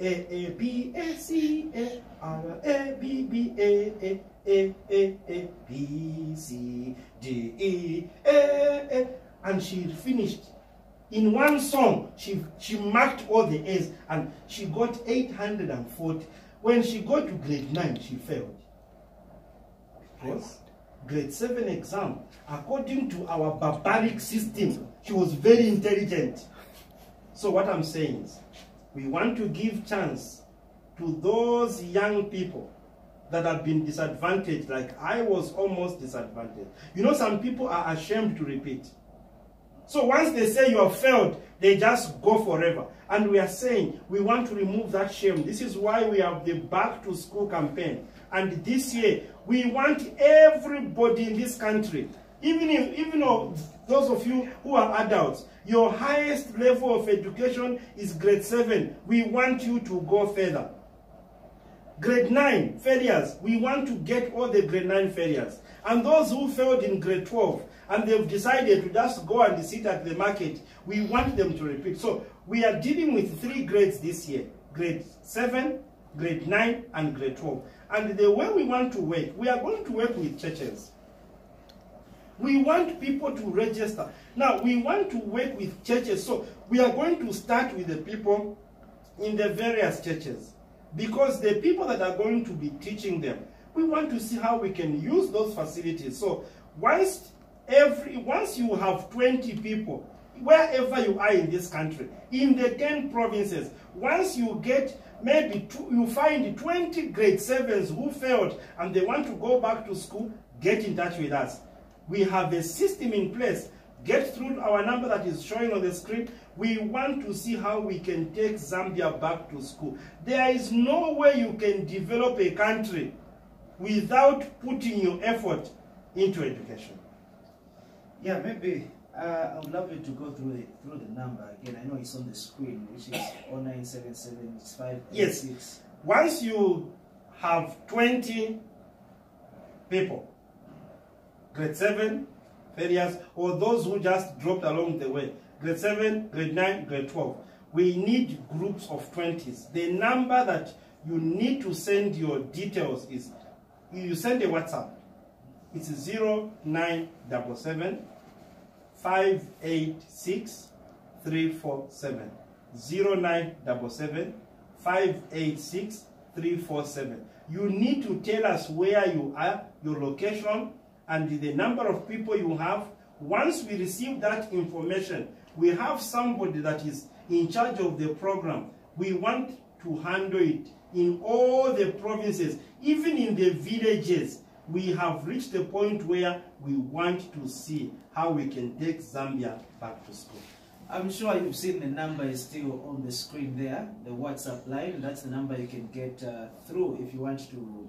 A B A C A R A B B A B C D E A, and she finished. In one song, she marked all the A's and she got 840. When she got to grade 9, she failed. Because grade 7 exam, according to our barbaric system, she was very intelligent. So what I'm saying is, we want to give chance to those young people that have been disadvantaged, like I was almost disadvantaged. You know, some people are ashamed to repeat. So once they say you have failed, they just go forever. And we are saying we want to remove that shame. This is why we have the Back to School campaign. And this year, we want everybody in this country, even those of you who are adults, your highest level of education is grade 7. We want you to go further. Grade 9 failures, we want to get all the grade 9 failures. And those who failed in grade 12, and they've decided to just go and sit at the market, we want them to repeat. So we are dealing with 3 grades this year: grade 7, grade 9, and grade 12. And the way we want to work, we are going to work with churches. We want people to register. Now, we want to work with churches. So we are going to start with the people in the various churches. Because the people that are going to be teaching them, we want to see how we can use those facilities. So once you have 20 people, wherever you are in this country, in the 10 provinces, once you get you find 20 grade 7s who failed and they want to go back to school, get in touch with us. We have a system in place. Get through our number that is showing on the screen. We want to see how we can take Zambia back to school. There is no way you can develop a country without putting your effort into education. Yeah, maybe I would love you to go through the number again. I know it's on the screen, which is 0977 Yes. Once you have 20 people, grade 7 failures, or those who just dropped along the way, grade 7, grade 9, grade 12, we need groups of 20s. The number that you need to send your details is, you send a WhatsApp. It's 0977 586 347. 0977 586 347. You need to tell us where you are, your location, and the number of people you have. Once we receive that information, we have somebody that is in charge of the program. We want to handle it in all the provinces, even in the villages. We have reached the point where we want to see how we can take Zambia back to school. I'm sure you've seen the number is still on the screen there, the WhatsApp line. That's the number you can get through if you want to,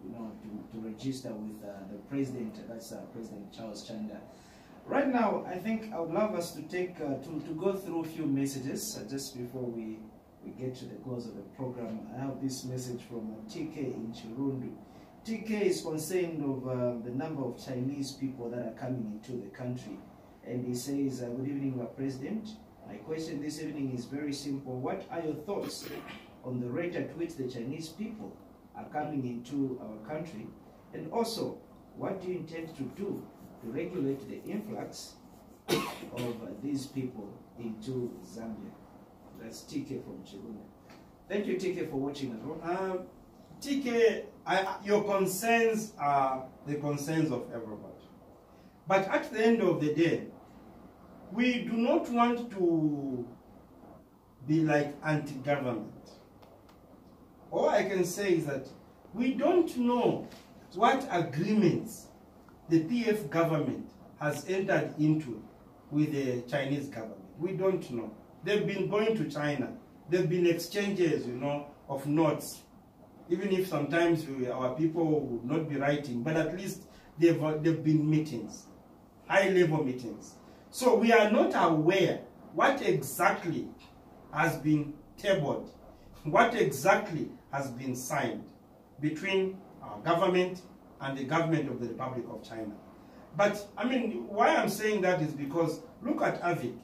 to register with the president. That's President Charles Chanda. Right now, I think I would love us to take to go through a few messages just before we get to the close of the program. I have this message from TK in Chirundu. TK is concerned of the number of Chinese people that are coming into the country, and he says, "Good evening, our President. My question this evening is very simple. What are your thoughts on the rate at which the Chinese people are coming into our country? And also, what do you intend to do to regulate the influx of these people into Zambia?" That's TK from Chirundu. Thank you, TK, for watching as well. TK, your concerns are the concerns of everybody. But at the end of the day, we do not want to be like anti-government. All I can say is that we don't know what agreements the PF government has entered into with the Chinese government. We don't know. They've been going to China. There have been exchanges, of notes. Even if sometimes our people would not be writing, but at least they've been meetings, high-level meetings. So we are not aware what exactly has been tabled, what exactly has been signed between our government and the government of the Republic of China. But, why I'm saying that is because, look at AVIC.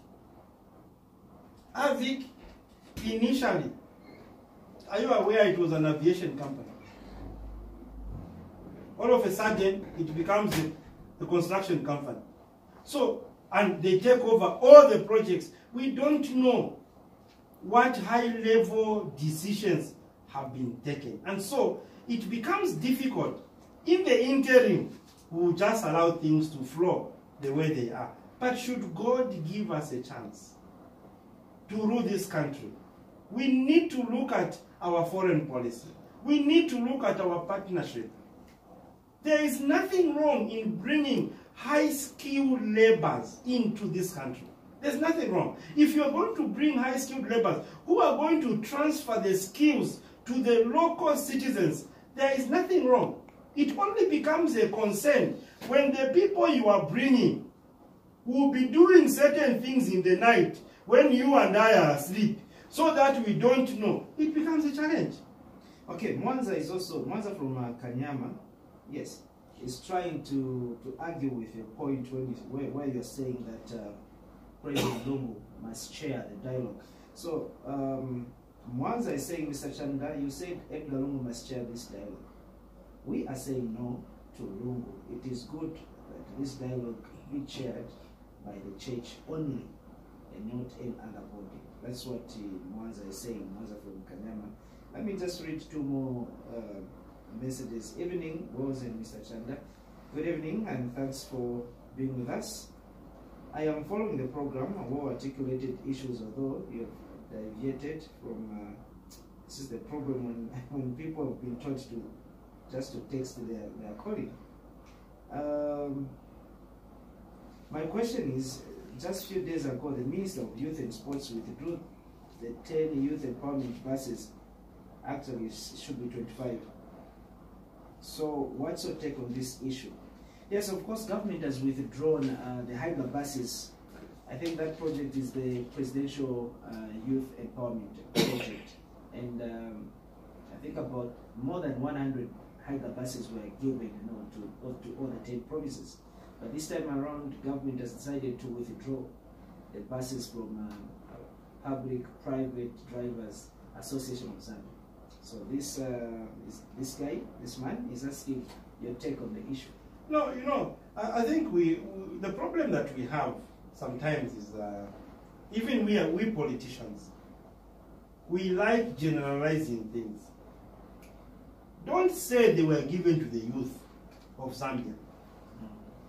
AVIC, initially, Are you aware it was an aviation company? All of a sudden, it becomes a construction company. So, and they take over all the projects. We don't know what high-level decisions have been taken. And so, it becomes difficult. In the interim, we will just allow things to flow the way they are. But should God give us a chance to rule this country, we need to look at our foreign policy. We need to look at our partnership. There is nothing wrong in bringing high-skilled laborers into this country. There's nothing wrong. If you're going to bring high-skilled laborers who are going to transfer the skills to the local citizens, there is nothing wrong. It only becomes a concern when the people you are bringing will be doing certain things in the night when you and I are asleep, so that we don't know. It becomes a challenge. Okay, Mwanza is also, Mwanza from Kanyama, yes, is trying to argue with your point where you're saying that President Lungu must chair the dialogue. So, Mwanza is saying, Mr. Chanda, you said Edgar Lungu must chair this dialogue. We are saying no to Lungu. It is good that this dialogue be chaired by the church only and not any other body. That's what Mwanza is saying, Mwanza from Kanyama. Let me just read two more messages. Evening, Rose and Mr. Chanda. Good evening and thanks for being with us. I am following the program on well-articulated issues, although you have deviated from, this is the problem when people have been taught to just to text their colleague. My question is, just a few days ago, the Minister of Youth and Sports withdrew the 10 youth empowerment buses. Actually, it should be 25. So, what's your take on this issue? Yes, of course, government has withdrawn the Hydra buses. I think that project is the Presidential Youth Empowerment Project. And I think about more than 100 Hydra buses were given, to all the 10 provinces. But this time around, government has decided to withdraw the buses from Public-Private Drivers Association of Zambia. So this this man is asking your take on the issue. No, I think the problem that we have sometimes is even we politicians, we like generalizing things. Don't say they were given to the youth of Zambia.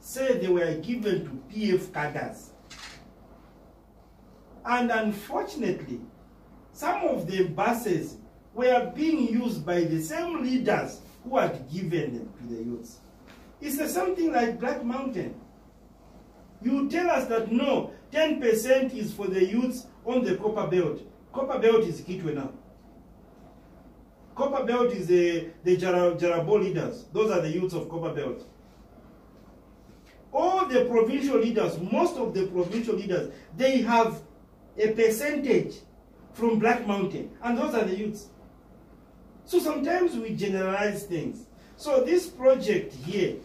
Say they were given to PF cadres. And unfortunately, some of the buses were being used by the same leaders who had given them to the youths. It's the same thing like Black Mountain. You tell us that no, 10% is for the youths on the Copper Belt. Copper Belt is Kitwe now. Copper Belt is the Jarabo leaders. Those are the youths of Copper Belt. All the provincial leaders, most of the provincial leaders, they have a percentage from Black Mountain. And those are the youths. So sometimes we generalize things. So this project here,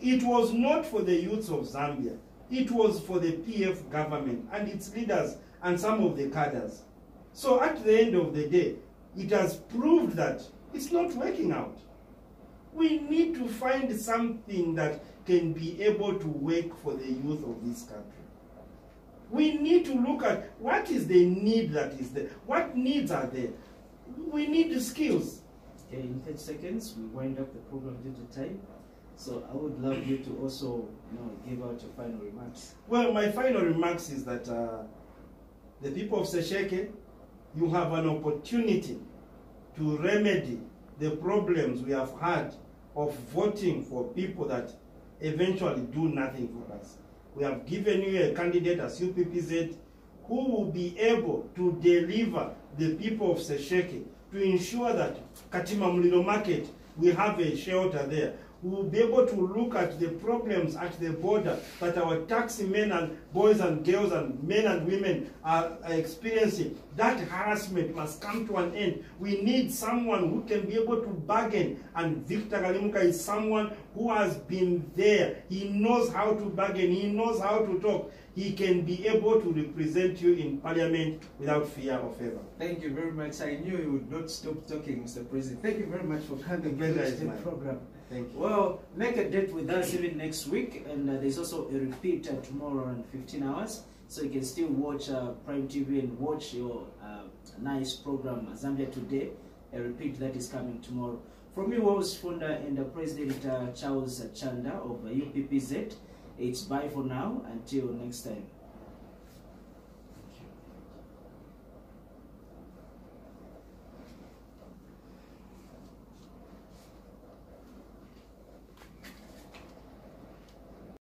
it was not for the youths of Zambia. It was for the PF government and its leaders and some of the cadres. So at the end of the day, it has proved that it's not working out. We need to find something that can be able to work for the youth of this country. We need to look at what is the need that is there. What needs are there? We need the skills. Okay, in 30 seconds, we wind up the program due to time. So I would love you to also give out your final remarks. Well, my final remarks is that the people of Sesheke, you have an opportunity to remedy the problems we have had of voting for people that eventually do nothing for us. We have given you a candidate as UPPZ who will be able to deliver the people of Sesheke to ensure that Katima Mulilo Market, we have a shelter there. We will be able to look at the problems at the border that our taxi men and boys and girls and men and women are experiencing. That harassment must come to an end. We need someone who can be able to bargain, and Victor Kalimuka is someone who has been there. He knows how to bargain. He knows how to talk. He can be able to represent you in Parliament without fear of favor. Thank you very much. I knew you would not stop talking, Mr. President. Thank you very much for coming The pleasure to is the mine. program. Thank you. Well, make a date with us even next week, and there's also a repeat tomorrow around 15 hours, so you can still watch Prime TV and watch your nice program, Zambia Today, a repeat that is coming tomorrow. From me, was founder and President Charles Chanda of UPPZ. It's bye for now. Until next time.